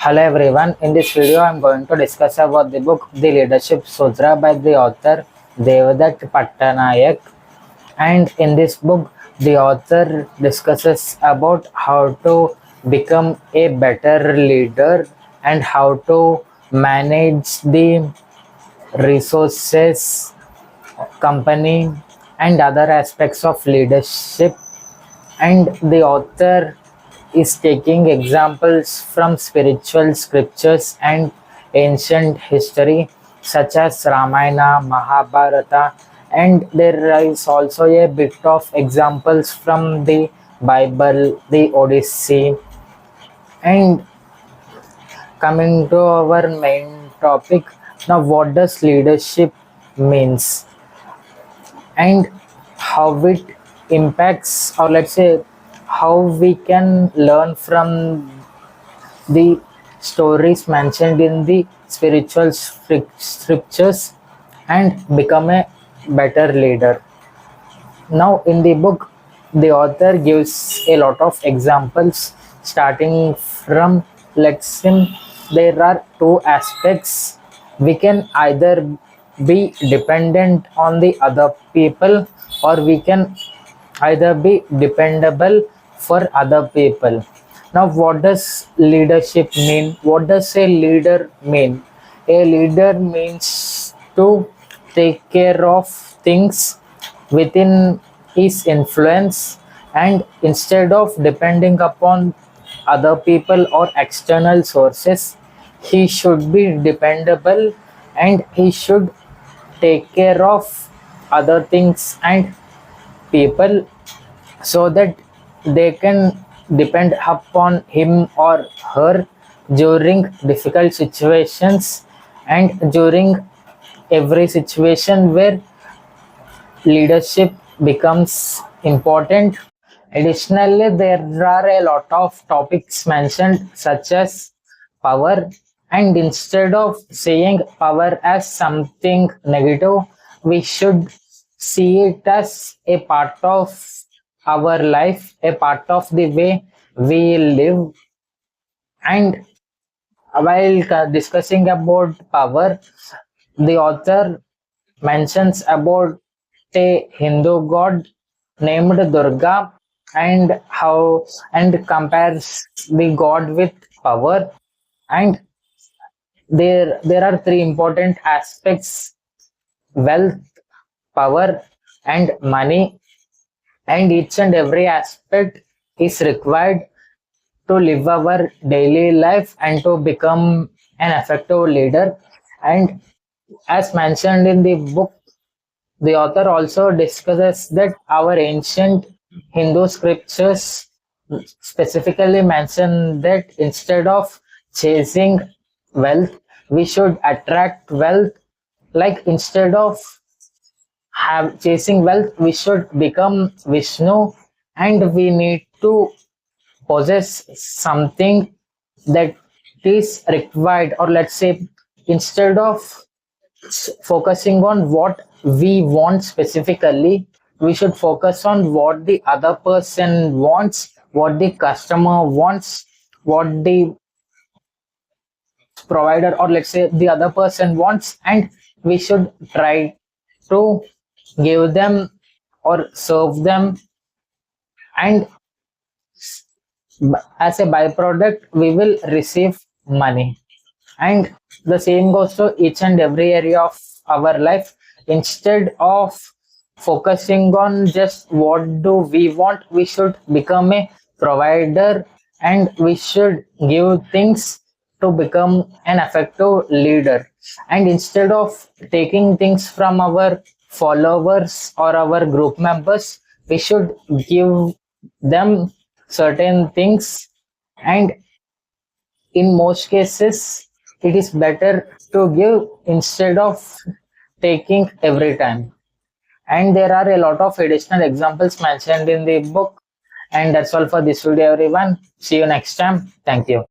Hello everyone, in this video I am going to discuss about the book The Leadership Sutra by the author Devdutt Pattanaik. And in this book the author discusses about how to become a better leader and how to manage the resources, company and other aspects of leadership. And the author is taking examples from spiritual scriptures and ancient history such as Ramayana, Mahabharata, and there is also a bit of examples from the Bible, the Odyssey. And coming to our main topic, now what does leadership means and how it impacts, or let's say how we can learn from the stories mentioned in the spiritual scriptures and become a better leader. Now in the book the author gives a lot of examples starting from, let's say, there are two aspects. We can either be dependent on the other people, or we can either be dependable for other people. Now what does leadership mean? What does a leader mean? A leader means to take care of things within his influence, and instead of depending upon other people or external sources, he should be dependable and he should take care of other things and people so that they can depend upon him or her during difficult situations and during every situation where leadership becomes important. Additionally, there are a lot of topics mentioned such as power, and instead of seeing power as something negative, we should see it as a part of our life, a part of the way we live. And while discussing about power, the author mentions about a Hindu god named Durga, and how and compares the god with power. And there are three important aspects: wealth, power and money, and each and every aspect is required to live our daily life and to become an effective leader. And as mentioned in the book, the author also discusses that our ancient Hindu scriptures specifically mention that instead of chasing wealth, we should attract wealth. Like instead of have chasing wealth, we should become Vishnu, and we need to possess something that is required, or let's say instead of focusing on what we want specifically, we should focus on what the other person wants, what the customer wants, what the provider, or let's say the other person wants, and we should try to give them or serve them. And as a byproduct we will receive money. And the same goes to each and every area of our life. Instead of focusing on just what do we want, we should become a provider, and we should give things to become an effective leader. And instead of taking things from our followers or our group members, we should give them certain things. And in most cases it is better to give instead of taking every time. And there are a lot of additional examples mentioned in the book. And that's all for this video everyone. See you next time. Thank you.